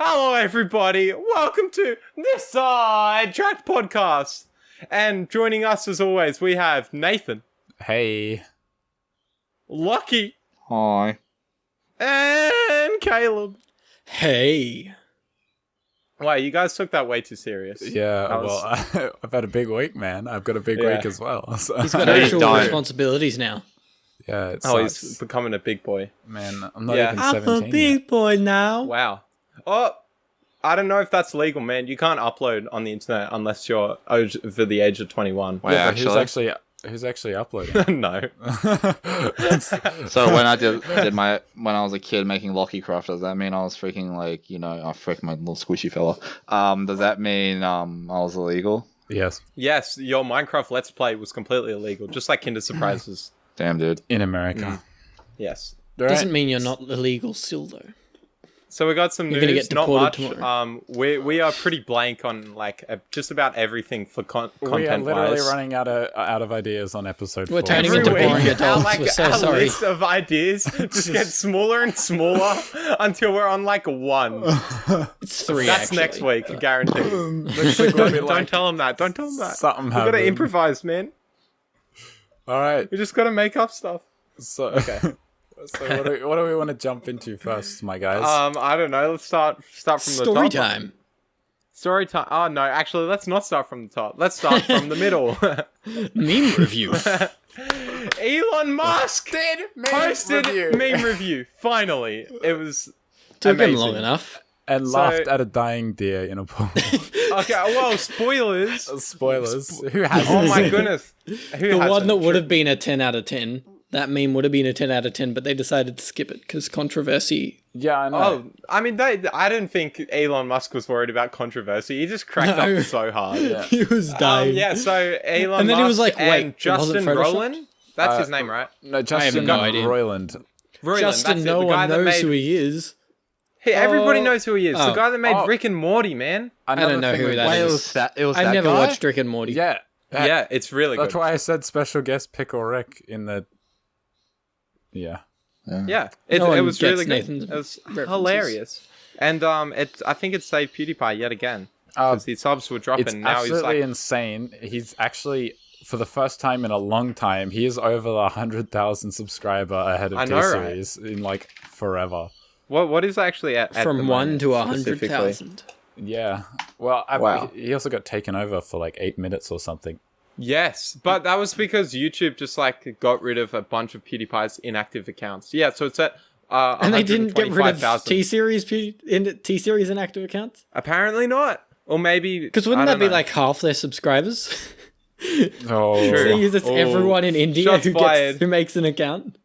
Hello, everybody. Welcome to the SideTracked Podcast. And joining us, as always, we have Nathan. Hey. Lucky. Hi. And Caleb. Hey. Wow, you guys took that way too serious. Yeah, well, I've had a big week, man. I've got a big week as well. So. He's got actual responsibilities now. Yeah, it sucks. He's becoming a big boy. Man, I'm not even 17 I'm a big yet. boy now. Wow. Oh, I don't know if that's legal, man. You can't upload on the internet unless you're over the age of 21. Wait, Yeah, actually? who's actually uploading? No. So when I did when I was a kid making Locky Craft, does that mean I was freaking like, I freaked my little squishy fella? Does that mean I was illegal? Yes. Yes, your Minecraft Let's Play was completely illegal, just like Kinder Surprises. Damn, dude. In America. Yes. Doesn't mean you're not illegal still, though. So we got some You're gonna news, get not much. deported We are pretty blank on like just about everything for content-wise. We are literally running out of ideas on episode 4. We're turning Every into week, boring adults. our We're so sorry. list of ideas just gets smaller and smaller until we're on like 1. It's 3, That's actually. next week, guaranteed. Don't tell him that. Don't tell him that. Something We gotta happened. improvise, man. All right. We just gotta make up stuff. So, Okay. so what do we want to jump into first, my guys? I don't know. Let's start from the top. Story time. Story time. Oh no, actually, let's not start from the top. Let's start from the middle. Meme review. Elon Musk posted meme review. Finally, it was Took him amazing. long enough. And laughed at a dying deer in a pool. Okay, well, spoilers. Spoilers. Who has Oh my goodness. Who The hasn't? one that would have been a 10 out of 10. That meme would have been a 10 out of 10, but they decided to skip it because controversy. Yeah, I know. Oh, I mean, I didn't think Elon Musk was worried about controversy. He just cracked No. up so hard. Yeah. He was dying. Yeah, so Elon And then Musk he was like, and wait, Justin was it photoshopped? Roiland? That's his name, right? No, Justin no idea. Roiland. Roiland, Justin, that's no it. The guy one that knows made, who he is. Hey, everybody Oh. knows who he is. The Oh. guy that made Oh. Rick and Morty, man. I don't know who that Wait, is. it was I've that never guy? watched Rick and Morty. Yeah. Yeah, it's really That's good. why I said special guest Pickle Rick in the... Yeah. Yeah, it No one was gets really good. Nathan's It was references. hilarious. And I think it saved PewDiePie yet again. Because the subs were dropping. It's Now he's absolutely like... insane. He's actually, for the first time in a long time, he is over the 100,000 subscriber ahead of I know, T-Series in like forever. What is actually at From the 1 moment, to specifically? 100,000. Yeah. Well, Wow. he also got taken over for like 8 minutes or something. Yes, but that was because YouTube just like got rid of a bunch of PewDiePie's inactive accounts. Yeah, so it's at And they didn't get rid of 125,000. T-Series inactive accounts? Apparently not. Or maybe... Because wouldn't I that be don't know. like half their subscribers? Oh, True. So it's Oh. everyone in India Shots who fired. who makes an account.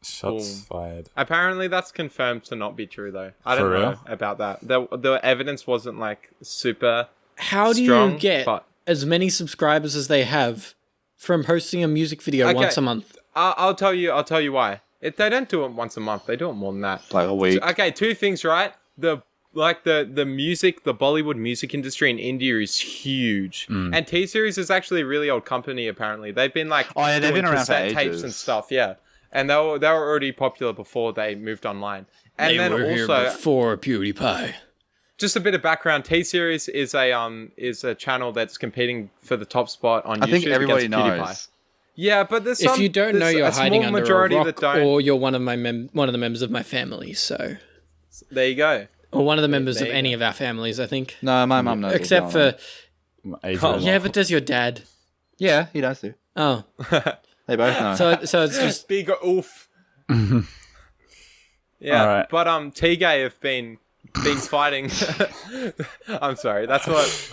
shots Boom. fired. Apparently that's confirmed to not be true though. I For don't know real? about that. The evidence wasn't like super How do strong, you get but... as many subscribers as they have from posting a music video Okay. once a month? I'll tell you why. They don't do it once a month. They do it more than that. Like a week. Okay, 2 things, right? The Bollywood music industry in India is huge, and T-Series is actually a really old company. Apparently, they've been like they've doing been around for cassette tapes ages. and stuff. Yeah, and they were already popular before they moved online. And They then were here also, before PewDiePie. just a bit of background: T-Series is a channel that's competing for the top spot on YouTube. I think everybody against PewDiePie. knows. Yeah, but there's If you don't know, there's you're a hiding small under majority a that rock, don't. or you're one of the members of my family. So, There you go. or one of the members there of you any of our families, I think. No, my mum knows. Except what's for going on. Adrian. yeah, but does your dad? Yeah, he does too. Oh, They both know. so it's just Big oof. Yeah, Alright. but T-Gay have been fighting. I'm sorry. That's what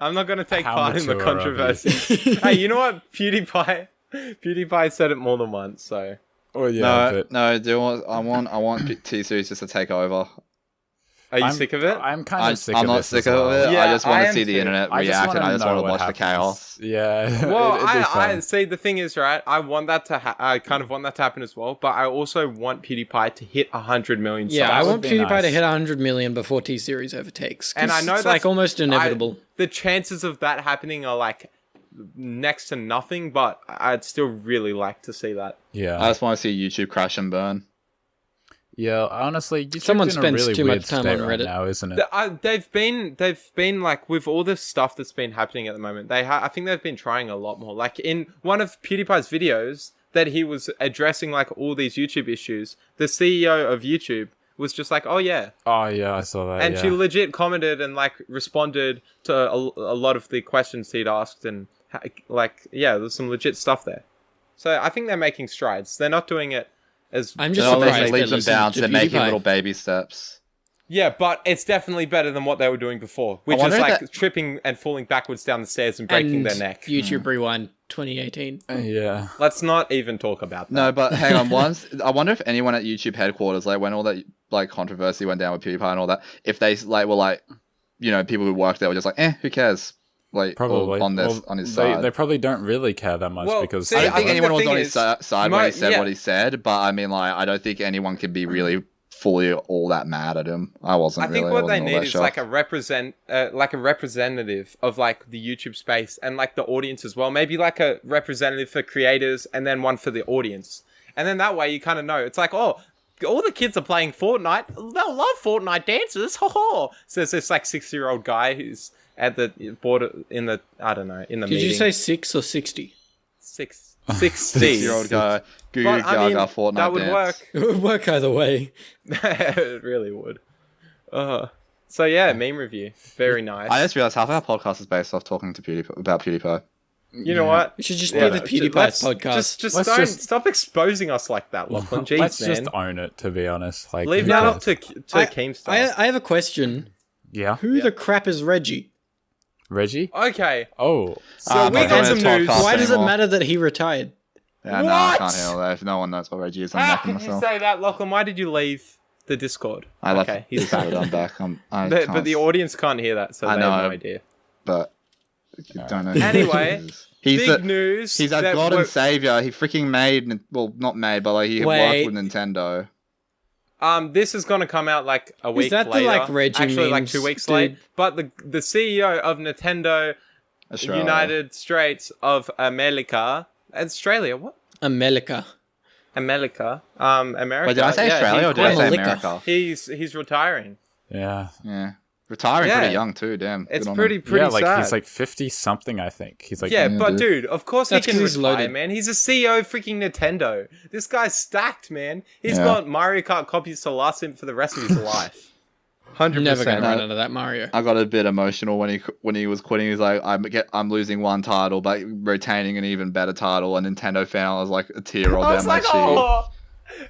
I'm not going to take How part in the mature of you. controversy. Hey, you know what? PewDiePie said it more than once. So Oh yeah, no. Do you want? I want T-Series just to take over. are you I'm sick of it? I'm kind of sick of I'm not this sick as well. of it. Yeah, I just want I to am see the too. internet I just react, wanna and I just know want to what watch the happens. chaos. Yeah. Well, it'd be I fun. see. The thing is, right? I want that to. I kind of want that to happen as well. But I also want PewDiePie to hit 100 million. yeah. I subs. want be PewDiePie nice. to hit 100 million before T-Series overtakes. 'cause And I know it's that's like almost inevitable. The chances of that happening are like next to nothing, but I'd still really like to see that. Yeah. I just want to see YouTube crash and burn. Yeah, honestly, YouTube's Someone in a spends really too weird much time state on right Reddit. now, isn't it? They've been like with all the stuff that's been happening at the moment. I think they've been trying a lot more. Like in one of PewDiePie's videos that he was addressing like all these YouTube issues, the CEO of YouTube was just like, "Oh yeah," Oh yeah, I saw that. and yeah. she legit commented and like responded to a lot of the questions he'd asked, and like there's some legit stuff there. So I think they're making strides. They're not doing it as I'm They're just not surprised making they leaps and listened bounds. to They're making PewDiePie. little baby steps. yeah, but it's definitely better than what they were doing before, which wonder is if like that- tripping and falling backwards down the stairs and breaking their neck. YouTube Rewind 2018. Yeah. Let's not even talk about that. No, but hang on. I wonder if anyone at YouTube headquarters, like when all that like controversy went down with PewDiePie and all that, if they like were like, people who worked there were just like, who cares? Like Probably on this Well, on his they, side. They probably don't really care that much Well, because see, I don't I think think anyone the was thing on his is, side when he said yeah. what he said, but I mean, like, I don't think anyone could be really fully all that mad at him. I wasn't. I think really. what I they wasn't all need that is shocked. like a representative of like the YouTube space and like the audience as well. Maybe like a representative for creators and then one for the audience. And then that way you kind of know. It's like, oh, all the kids are playing Fortnite. They'll love Fortnite dances. Ho ho. So there's this like 6-year-old guy who's at the border in the Did meeting. you say 6 or 60? 60 6-year-old guy, Goo Goo But, I mean, Gaga Fortnite that would dance. work. It would work either way. It really would. So yeah, meme review. Very nice. I just realized half our podcast is based off talking to PewDiePie about PewDiePie. You know what? It should just Yeah, be the PewDiePie podcast. Just Let's don't just- stop exposing us like that, Lachlan. Jeez, Let's man. just own it, to be honest. Like, Leave who that cares? up to Keemstar. I have a question. Yeah, Who the crap is Reggie? Reggie. Okay, Oh, so I'm we not got doing some a news. podcast Why does it anymore. matter that he retired? Yeah, no, I What? can't handle that. If no one knows what Reggie is, I'm How backing can you myself. say that, Lachlan? Why did you leave the Discord? I left. Okay, He's got it. I'm back. but the audience can't hear that, so I they have know. no idea. But don't know. Anyway, he's big a, news. He's a that god and we're- savior. He freaking made, well, not made, but like he Wait. worked with Nintendo. This is gonna come out like a week that the, later. like, Reggie Actually, like memes, 2 weeks dude? late. But the CEO of Nintendo Australia. United States of America, Australia, what? America. America, America. Wait, did I say yeah, Australia or did I say America. America? He's retiring. yeah. Yeah. Retiring Yeah. pretty young too, damn. It's Good on pretty him. Yeah, like sad. he's like 50 something, I think. He's like, yeah, Yeah, but dude. dude, of course That's he can 'cause he's retire, loaded. man. He's a CEO of freaking Nintendo. This guy's stacked, man. He's Yeah. got Mario Kart copies to last him for the rest of his life. 100%. Never gonna run out of that Mario. I got a bit emotional when he was quitting. He's like, I'm losing one title, but retaining an even better title. A Nintendo fan, I was like a tear rolled I down was my like, cheek. oh,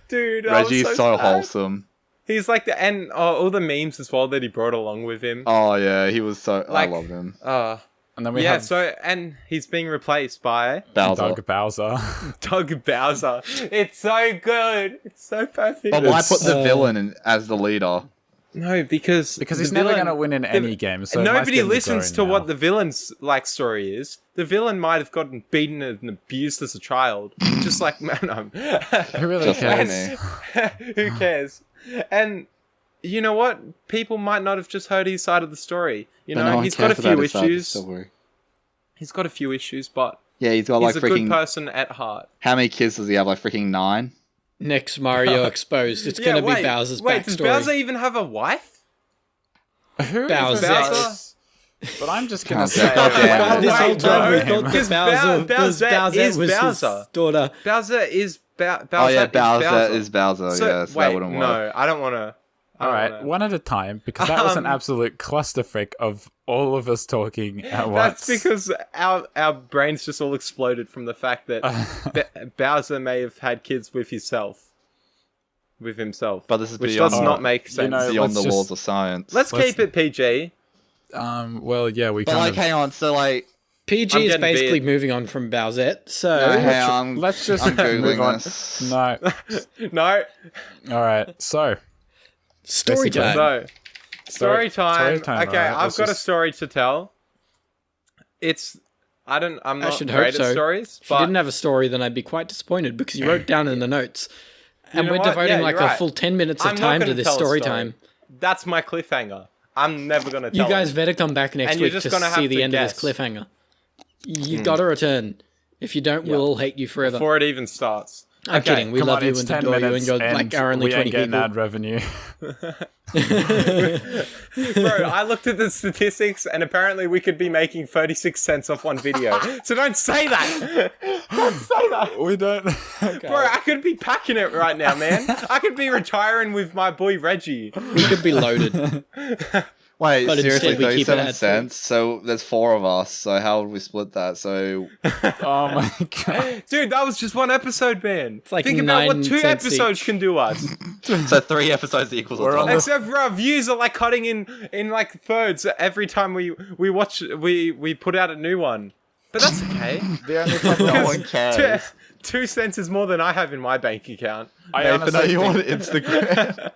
dude. I was Reggie's so sad. wholesome. He's like and all the memes as well that he brought along with him. Oh yeah, he was so. Like- I loved him. and then we Yeah, have so and he's being replaced by Bowser. Doug Bowser. Doug Bowser. It's so good. It's so perfect. But why It's, put the villain as the leader? No, because Because he's the never villain- going to win in any game. So nobody listens to what the villain's like story is. The villain might have gotten beaten and abused as a child, just like man. Who really Just like cares? me. Who cares? And you know what? People might not have just heard his side of the story. You But know, no one he's got a cares about few his side of the issues. story. He's got a few issues, but Yeah, he's got he's like a good freaking. person at heart. How many kids does he have? Like freaking 9. Next Mario exposed. It's gonna be Bowser's wait, does backstory. Bowser even have a wife? Who Bowser. even Bowser? does? But I'm just going to Can't say say goddamn. This whole Wait, time we no. thought that Because Bowser is was Bowser. his daughter. Bowser is Bowser. Oh yeah, is Bowser is Bowser. So, Yes, wait, that wouldn't work. no, I don't want to. All right, one at a time, because that was an Um, absolute clusterfuck of all of us talking at once. That's because our brains just all exploded from the fact that Bowser may have had kids with himself. But this is which beyond- does not make sense. know, Beyond the let's laws just- of science. Let's keep it PG. Well, yeah, we But kind like, of... hang on. So like, PG I'm is getting basically beard. moving on from Bowsette. So hang on. Let's just I'm move on. googling this. No. No. All right, so... story Basically. time. So, story time. Story time, Okay, alright, I've let's got a just- story to tell. I'm not should great hope so. at stories, If you but didn't have a story, then I'd be quite disappointed because you wrote down in the notes. And know we're what? devoting Yeah, like you're a right. full 10 minutes of I'm not time to gonna this tell a story story. time. that's my cliffhanger. I'm never gonna tell You guys it. better come back next And you're week just to gonna see have the to end guess. of this cliffhanger. You gotta return. If you don't, we'll all hate you forever. before it even starts. I'm Okay, kidding. We Come love on, you it's and 10 adore you, and minutes you're like our only we 20 ain't getting people. ad revenue. Bro, I looked at the statistics and apparently we could be making 36 cents off one video. So don't say that. Don't say that. We don't. Okay. Bro, I could be packing it right now, man. I could be retiring with my boy Reggie. We could be loaded. Wait, But seriously, instead we keep it 37 ad-free. cents? So there's 4 of us, so how would we split that? So Oh my god. Dude, that was just one episode, man. like Think about what 9 2 cents episodes each. can do us. so 3 episodes equals We're a on dollar. Except for our views are like cutting in like thirds every time we put out a new one. But that's okay. The only problem No one cares. 2 cents is more than I have in my bank account. I Nathan, are honestly you on think- Instagram?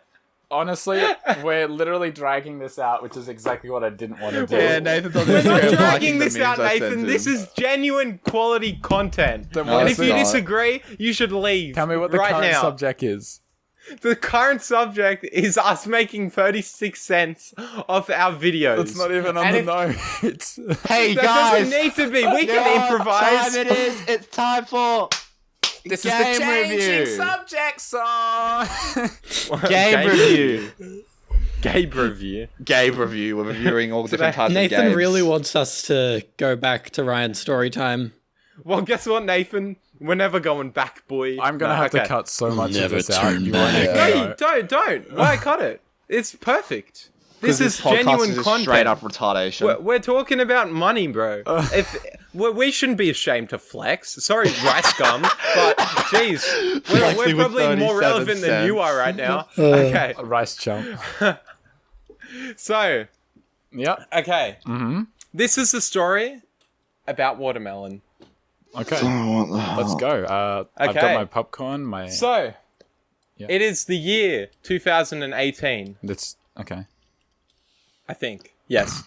Honestly, we're literally dragging this out, which is exactly what I didn't want to do. Yeah, Nathan's on We're not Instagram dragging liking the this out, memes I sent Nathan. him. This is genuine quality content. Then No, And it's if you not. disagree, you should leave. Tell me what the right current now. subject is. The current subject is us making 36 cents off our videos. It's not even on And the if- notes. Hey That guys! doesn't need to be. We You know can what improvise. time it is? It's time for This game is the changing review. subject song. Game review. Gabe review. Game review. We're reviewing all different types of games. Nathan really wants us to go back to Ryan's story time. Well, guess what, Nathan? We're never going back, boy. I'm gonna No, have okay. to cut so much of never this out. turn You back. won't even No, know. you don't. Why cut it? It's perfect. This is podcast genuine is just content. straight up retardation. We're talking about money, bro. If we shouldn't be ashamed to flex. Sorry, rice gum, but jeez, we're Flexing with probably more 37 relevant than you cents. are right now. Okay, A rice chump. so Yep. okay, Mm-hmm. this is the story about watermelon. Okay. Let's go. I've got Okay. my popcorn. My. So Yeah. it is the year 2018. That's okay. I think. Yes.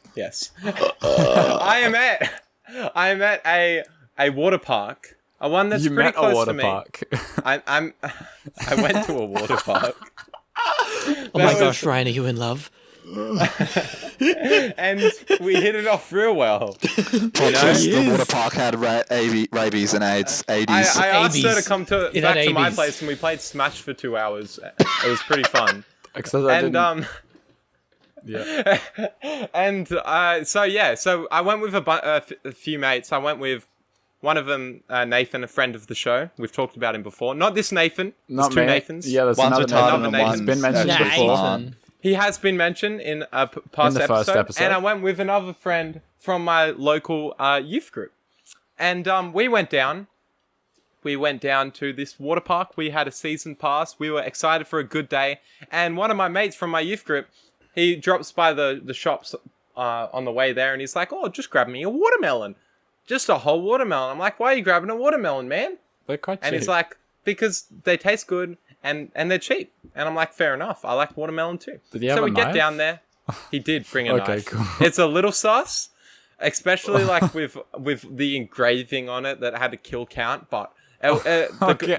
I am at a water park. A one that's You pretty met a close water to me. park. I went to a water park. Oh my gosh, Ryan, are you in love? And we hit it off real well. The water park had rabies and AIDS. I 80s. asked her to 80s. come It back had to my 80s. place and we played Smash for 2 hours. It was pretty fun. Except I And didn't. Yeah. so I went with a few mates. I went with one of them, Nathan, a friend of the show. We've talked about him before. Not this Nathan. Not There's two me. Nathans. Yeah, there's One's another retarded Nathan. and He's been one's mentioned actually before. smart. He has been mentioned in a past the first episode. And I went with another friend from my local youth group. And we went down. We went down to this water park. We had a season pass. We were excited for a good day. And one of my mates from my youth group, he drops by the shops on the way there. And he's like, oh, just grab me a watermelon. Just a whole watermelon. I'm like, why are you grabbing a watermelon, man? They're quite cheap. And he's like, because they taste good and they're cheap. And I'm like, fair enough. I like watermelon too. Did he have so a we get knife? down there. He did bring a Okay, knife. cool. It's a little sus, especially like with the engraving on it that had a kill count. But Okay.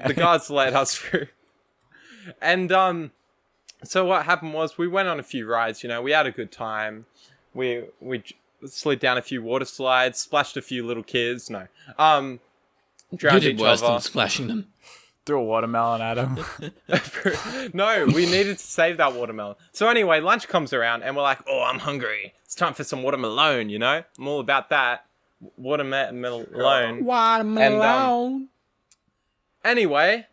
the guards let us through. And so what happened was we went on a few rides. You know, we had a good time. We slid down a few water slides, splashed a few little kids. No, You drowned did each worse other. than splashing them. Threw a watermelon at him. No, we needed to save that watermelon. So anyway, lunch comes around and we're like, oh, I'm hungry. It's time for some watermelon, you know? I'm all about that. Watermelon. Watermelon. Anyway,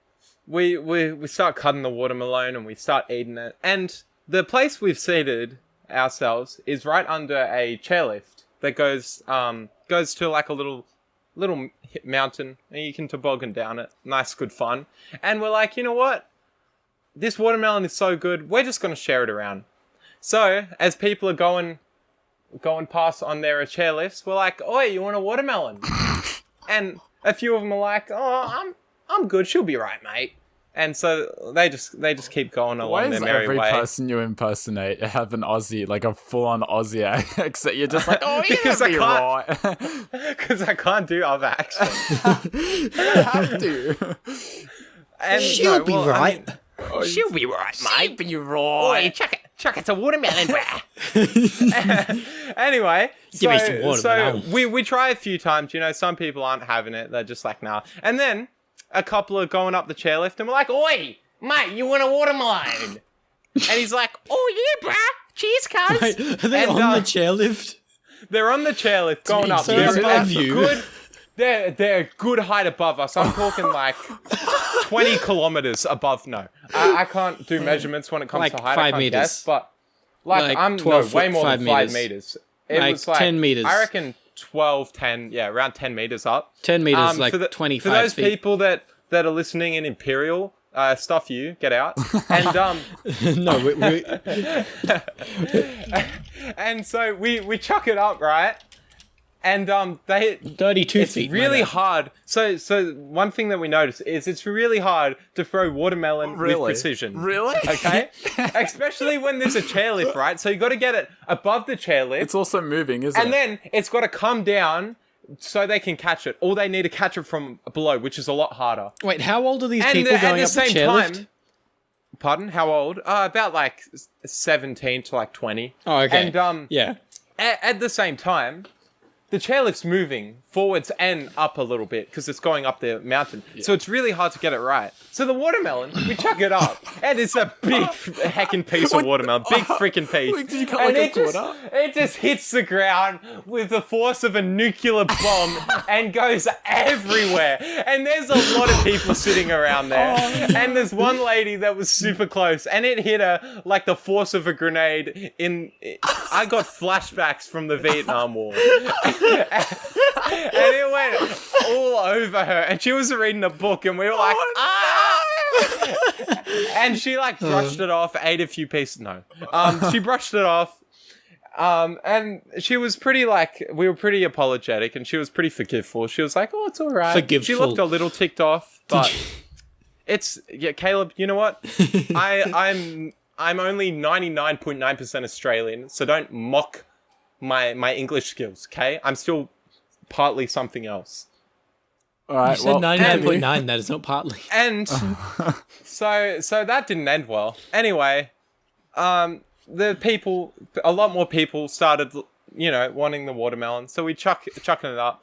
we start cutting the watermelon and we start eating it. And the place we've seated ourselves is right under a chairlift that goes to like a little mountain and you can toboggan down it. Nice, good fun. And we're like, you know what? This watermelon is so good, we're just going to share it around. So, as people are going past on their chairlifts, we're like, oi, you want a watermelon? And a few of them are like, oh, I'm good, she'll be right, mate. And so they just keep going Why along their does merry every way. person you impersonate have an Aussie, like a full-on Aussie accent? You're just like, oh, yeah, Because I be can't- right. Because I can't do other accents. You have to. And She'll no, be well, I right. mean, she'll be right, mate. Be Oi, right. chuck it to watermelon. Anyway, Give me some watermelon. so we try a few times. You know, some people aren't having it. They're just like, nah. And then a couple are going up the chairlift, and we're like, "Oi, mate, you want a watermelon?" And he's like, "Oh yeah, bruh. Cheers, cuz." Wait, are they on the chairlift? They're on the chairlift going up. So They're above a you. Good, they're a good height above us. I'm talking like 20 kilometers above. No, I can't do measurements when it comes Like to height. 5 I can't meters. guess, but like I'm 12 way foot, more 5 than 5 meters. meters. It Like was like 10 meters. I reckon 12, 10, yeah, around 10 meters up. 10 meters, like for 25 For those feet. people that are listening in Imperial, stuff you, get out. And No, we and so we chuck it up, right? And 32 it's feet. really hard. So one thing that we noticed is it's really hard to throw watermelon with precision. Really? Okay? Especially when there's a chairlift, right? So you got to get it above the chairlift. It's also moving, isn't it? And then it's got to come down so they can catch it. Or they need to catch it from below, which is a lot harder. Wait, how old are these And people at going the up the same chairlift? time, pardon? How old? About like 17 to like 20. Oh, okay. And yeah. at the same time, the chairlift's moving forwards and up a little bit because it's going up the mountain. Yeah. So it's really hard to get it right. So the watermelon, we chuck it up, and it's a big heckin' piece of watermelon. Big freaking piece. Wait, did you cut and like a quarter? it just hits the ground with the force of a nuclear bomb and goes everywhere. And there's a lot of people sitting around there. And there's one lady that was super close, and it hit her like the force of a grenade I got flashbacks from the Vietnam War. And it went all over her, and she was reading a book, and we were like, and she like brushed it off, ate a few pieces. No, she brushed it off, and she was pretty like, we were pretty apologetic, and she was pretty forgiveful. She was like, "Oh, it's all right." Forgiveful. She looked a little ticked off, but Caleb. You know what? I'm only 99.9% Australian, so don't mock my English skills. Okay, I'm still partly something else. All right, You said 99.9, that is not partly. And so that didn't end well. Anyway, a lot more people started, wanting the watermelon. So we chucking it up.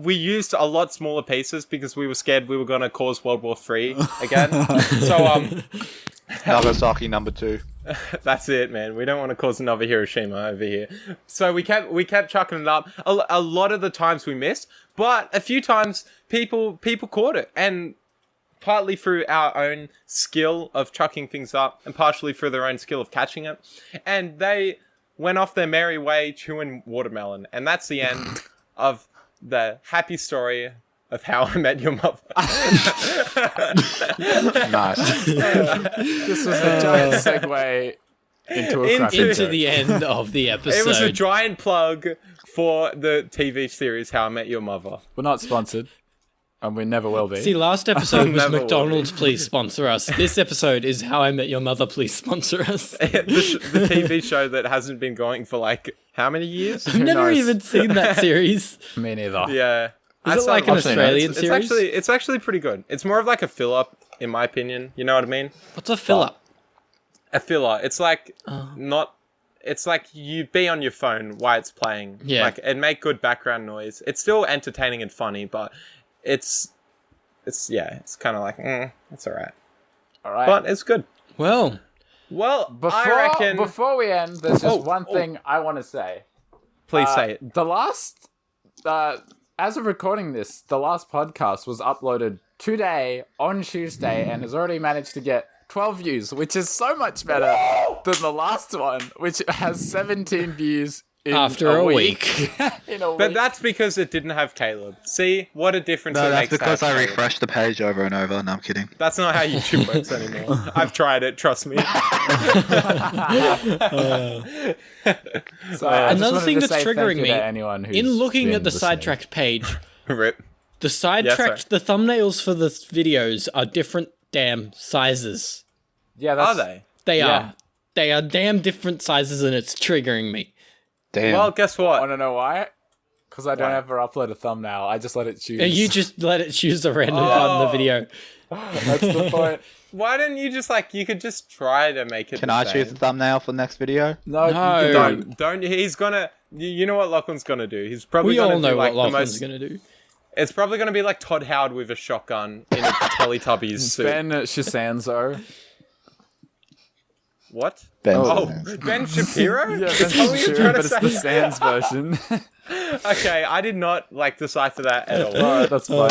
We used a lot smaller pieces because we were scared we were going to cause World War III again. So Nagasaki number 2. that's it, man. We don't want to cause another Hiroshima over here. So we kept chucking it up. A lot of the times we missed, but a few times people caught it, and partly through our own skill of chucking things up, and partially through their own skill of catching it, and they went off their merry way chewing watermelon, and that's the end of the happy story of How I Met Your Mother. Nice. This was a giant segue into the end of the episode. It was a giant plug for the TV series How I Met Your Mother. We're not sponsored, and we never will be. See, last episode was Never will McDonald's, please sponsor us. This episode is How I Met Your Mother, please sponsor us. the TV show that hasn't been going for like how many years? I've never knows? even seen that series. Me neither. Yeah. Is it like an I've seen it. Australian It's series? it's actually pretty good. It's more of like a fill-up, in my opinion. You know what I mean? What's a fill-up? A filler. It's like it's like you be on your phone while it's playing. Yeah. Like it make good background noise. It's still entertaining and funny, but it's kind of like it's all right. All right. But it's good. Well, I reckon. Before we end, there's just one thing I want to say. Please say it. The last, as of recording this, the last podcast was uploaded today on Tuesday and has already managed to get 12 views, which is so much better than the last one, which has 17 views in After a week. in a But week. that's because it didn't have Caleb. See what a difference No, it that's makes. to because have I Caleb. refreshed the page over and over. No, I'm kidding. That's not how YouTube works anymore. I've tried it. Trust me. So I just Another wanted thing to that's say thank triggering you me, to anyone who's in looking been at the listening. SideTracked page, Rip. the SideTracked, the thumbnails for the videos are different damn sizes. Yeah, that's, Are they? They Yeah. are. They are damn different sizes, and it's triggering me. Damn. Well, guess what? Want to know why? Because I don't Why? ever upload a thumbnail. I just let it choose. And you just let it choose a random part in the video. That's the point. Why didn't you just you could just try to make it Can the I same. choose the thumbnail for the next video? No, No. you can Don't. He's gonna. You know what Lachlan's gonna do? He's probably We gonna all know do what the Lachlan's most. going to do. It's probably going to be like Todd Howard with a shotgun in a Teletubbies suit. Ben Shisanzo. What? Ben. Oh, Ben Shapiro? Yeah, Is Ben that what you're Shapiro, trying to but it's the say? Sans version. Okay, I did not like decipher that at all. Alright, that's fine.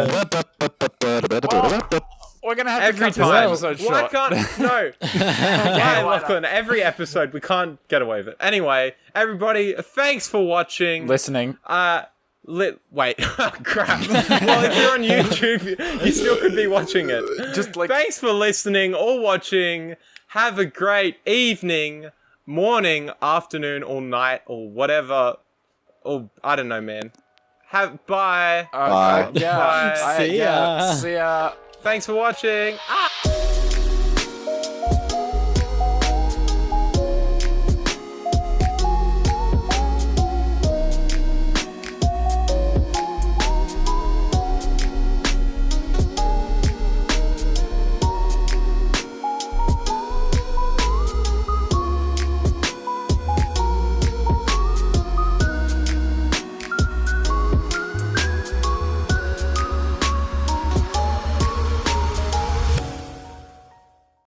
We're gonna have to Every cut this time. episode Why short. can't no? Why, Lachlan? Every episode we can't get away with it. Anyway, everybody, thanks for watching. Listening. Wait, crap. Well, if you're on YouTube, you still could be watching it. Just like Thanks for listening or watching. Have a great evening, morning, afternoon, or night, or whatever. Or I don't know, man. Bye. yeah. Bye. See ya. Thanks for watching.